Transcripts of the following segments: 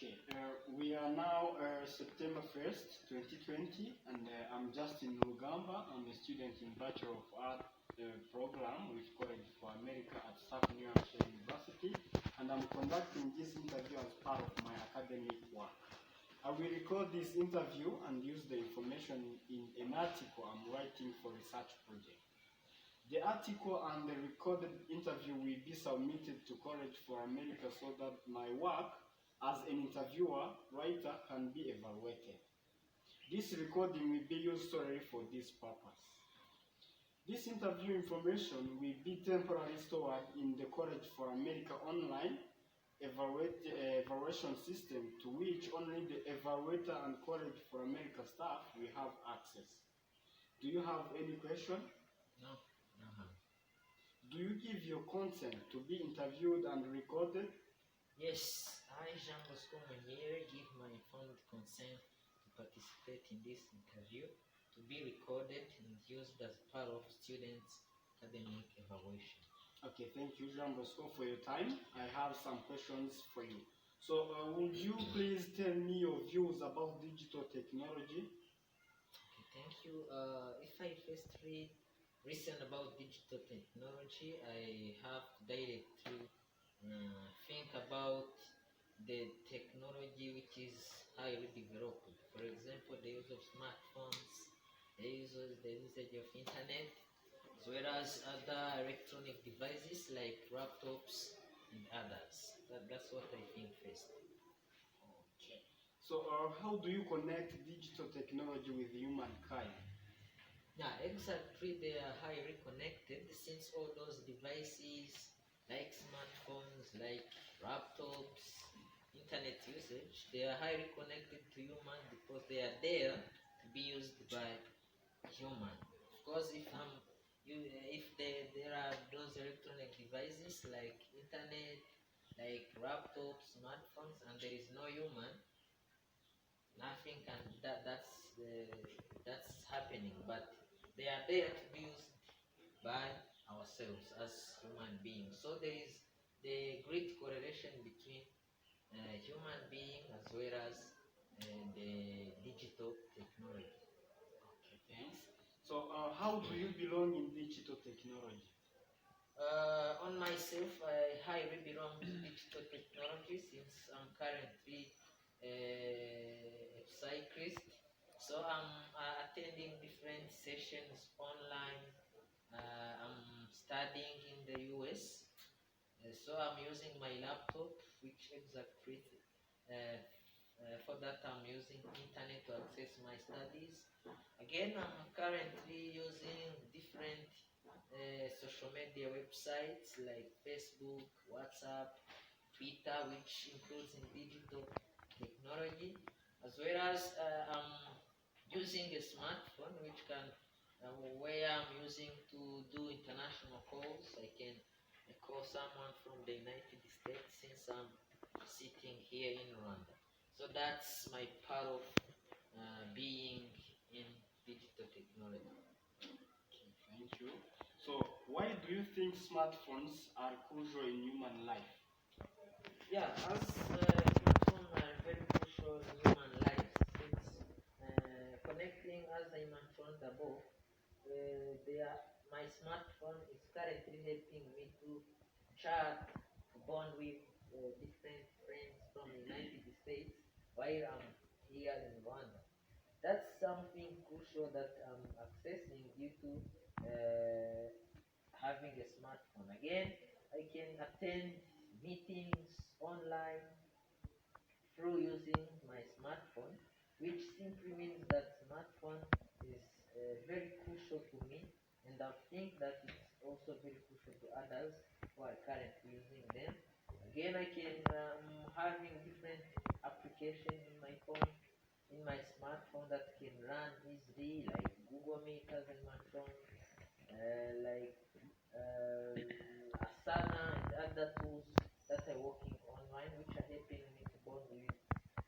Okay, we are now September 1st, 2020, and I'm Justin Rugamba. I'm a student in Bachelor of Art program with College for America at South New Hampshire University, and I'm conducting this interview as part of my academic work. I will record this interview and use the information in an article I'm writing for research project. The article and the recorded interview will be submitted to College for America so that my work as an interviewer, writer can be evaluated. This recording will be used solely for this purpose. This interview information will be temporarily stored in the College for America online evaluation system to which only the evaluator and College for America staff will have access. Do you have any question? No. Do you give your consent to be interviewed and recorded? Yes, I, Jean Bosco Muhire, give my informed consent to participate in this interview, to be recorded and used as part of students' academic evaluation. Okay, thank you, Jean Bosco, for your time. I have some questions for you. So, would you please tell me your views about digital technology? Okay, thank you. If I firstly listen about digital technology, I have directly think about the technology which is highly developed. For example, the use of smartphones, the usage of internet, as well as other electronic devices like laptops and others. That's what I think first. Okay. So, how do you connect digital technology with humankind? Yeah, exactly. They are highly connected since all those devices, like smartphones, like laptops, internet usage, they are highly connected to human because they are there to be used by human. Of course, if there are those electronic devices like internet, like laptops, smartphones, and there is no human, nothing can that's happening. But they are there to be used by ourselves as human beings. So there is the great correlation between human being as well as the digital technology. Okay, thanks. So, how do you belong in digital technology? On myself, I highly belong to digital technology since I'm currently a cyclist. So I'm attending different sessions online. I'm studying in the US. So I'm using my laptop, which exactly for that I'm using internet to access my studies. Again, I'm currently using different social media websites like Facebook, WhatsApp, Twitter, which includes in digital technology, as well as I'm using a smartphone, which can where I'm using to do international calls. I can call someone from the United States since I'm sitting here in Rwanda. So that's my part of being in digital technology. Okay, thank you. So, why do you think smartphones are crucial in human life? Yeah, as smartphones are very crucial in human life since connecting, as I mentioned above, my smartphone is currently helping me to chat, to bond with different friends from the United States while I'm here in Rwanda. That's something crucial that I'm accessing due to uh, having a smartphone. Again, I can attend meetings online through using my smartphone, which simply means that smartphone is very crucial to me, and I think that it's also very crucial to others who are currently using them. Again, I can having different applications in my phone, in my smartphone that can run easily, like Google Meet as I mentioned, like Asana and other tools that are working online, which are helping me to bond with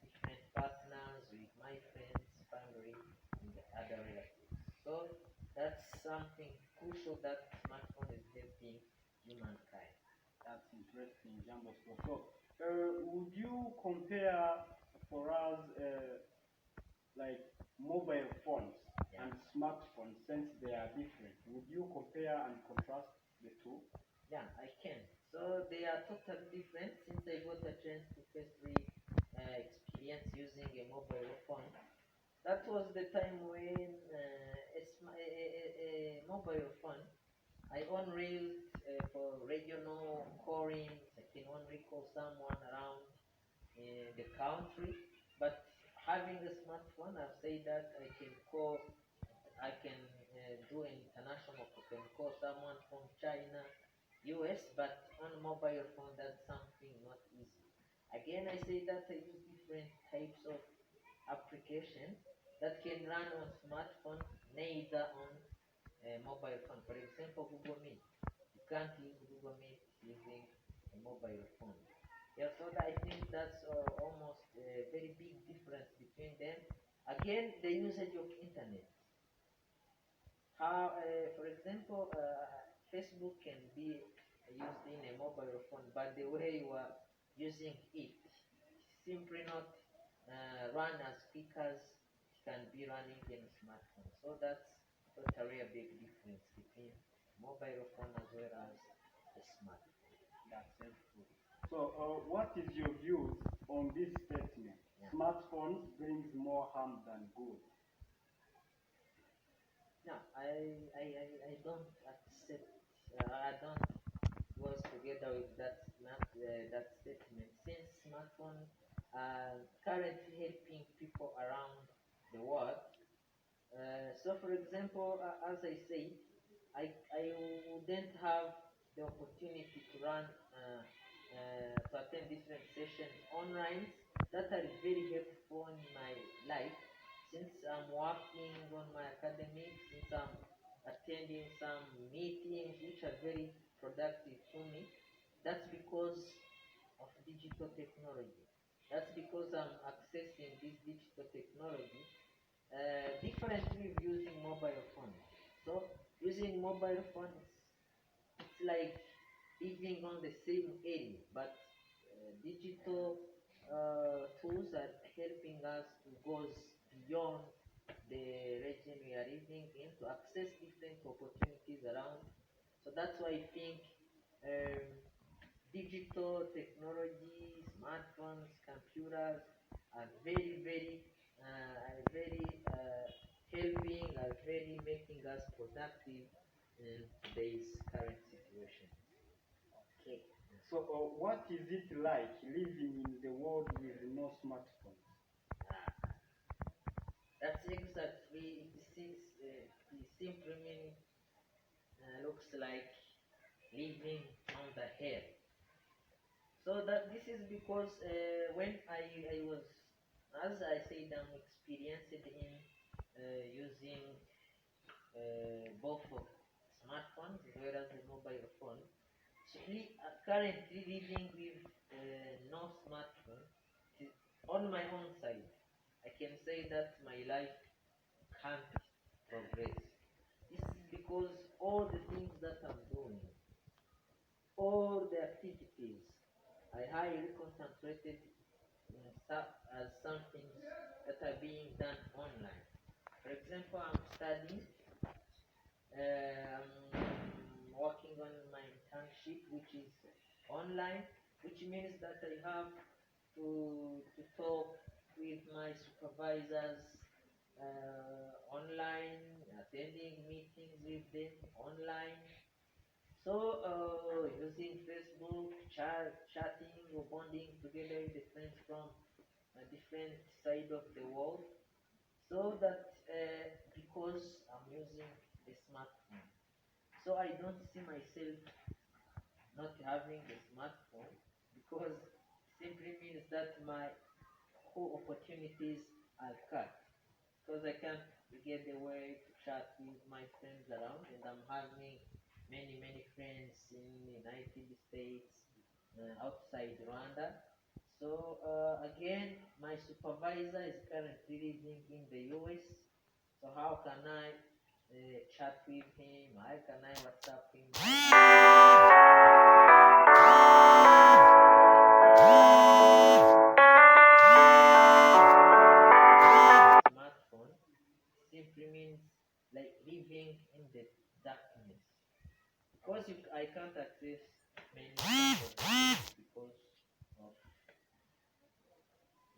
different partners, with my friends, family, and other relatives. So that's something crucial that smartphone is helping humankind. That's interesting, Jean Bosco. So, would you compare for us like mobile phones Yeah. and smartphones since they are different? Would you compare and contrast the two? Yeah, I can. So they are totally different since I got a chance to firstly experience using a mobile phone. That was the time when a mobile phone I unreeled for regional callings. I can only call someone around the country. But having a smartphone, I've said that I can do an international. I can call someone from China, US, but on mobile phone, that's something not easy. Again, I say that I use different types of application that can run on smartphone, neither on mobile phone. For example, Google Meet. You can't use Google Meet using a mobile phone. Yeah, so I think that's almost a very big difference between them. Again, the usage of internet. How, for example, Facebook can be used in a mobile phone, but the way you are using it, simply not run as quick as it can be running in a smartphone. So that's totally a big difference between mobile phone as well as a smartphone. That's helpful. So, what is your views on this statement? Yeah. Smartphones brings more harm than good. No, I don't accept. I don't goes together with that statement. Since smartphone are currently helping people around the world. So, for example, as I say, I wouldn't have the opportunity to run to attend different sessions online that are very helpful in my life since I'm working on my academics, since I'm attending some meetings which are very productive to me. That's because of digital technology. That's because I'm accessing this digital technology differently using mobile phones. So using mobile phones, it's like living on the same area, but digital tools are helping us to go beyond the region we are living in to access different opportunities around. So that's why I think um, digital technology, smartphones, computers are very helping, are very making us productive in today's current situation. Okay. So, what is it like living in the world with no smartphones? That's exactly it simply mean, looks like living on the air. So that this is because when I was, as I said, I'm experienced in using both of smartphones as well as the mobile phone. So currently living with no smartphone on my own side. I can say that my life can't progress. This is because all the things that I'm doing, all the activities, I highly concentrated as something that are being done online. For example, I'm studying, working on my internship, which is online, which means that I have to talk with my supervisors online, attending meetings with them online. So, using Facebook, chatting or bonding together with the friends from a different side of the world. So that because I'm using a smartphone, so I don't see myself not having a smartphone because simply means that my whole opportunities are cut because I can't get the way to chat with my friends around, and I'm having many friends in the United States, outside Rwanda. So again, my supervisor is currently living in the US. So how can I chat with him? How can I WhatsApp him?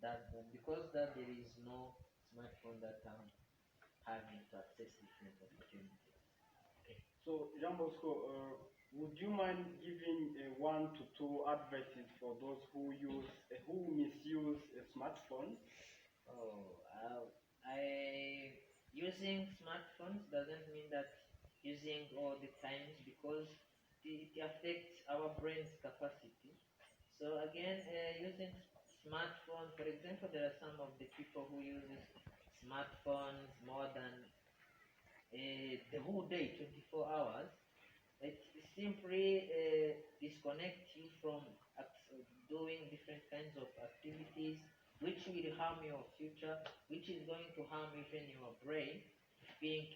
that boom because that there is no smartphone that having to access different opportunities. So, Jean Bosco, would you mind giving one to two advices for those who misuse smartphones? Oh, I using smartphones doesn't mean that using all the times because it affects our brain's capacity. So again, using smartphone, for example, there are some of the people who uses smartphones more than the whole day, 24 hours. It simply disconnect you from doing different kinds of activities which will harm your future, which is going to harm even your brain to think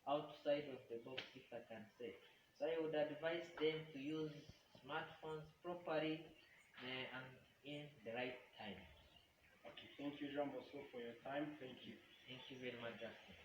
outside of the box, if I can say. So I would advise them to use smartphones properly and in the right time. Okay, thank you, Jean Bosco, for your time. Thank you. Thank you very much, Justin.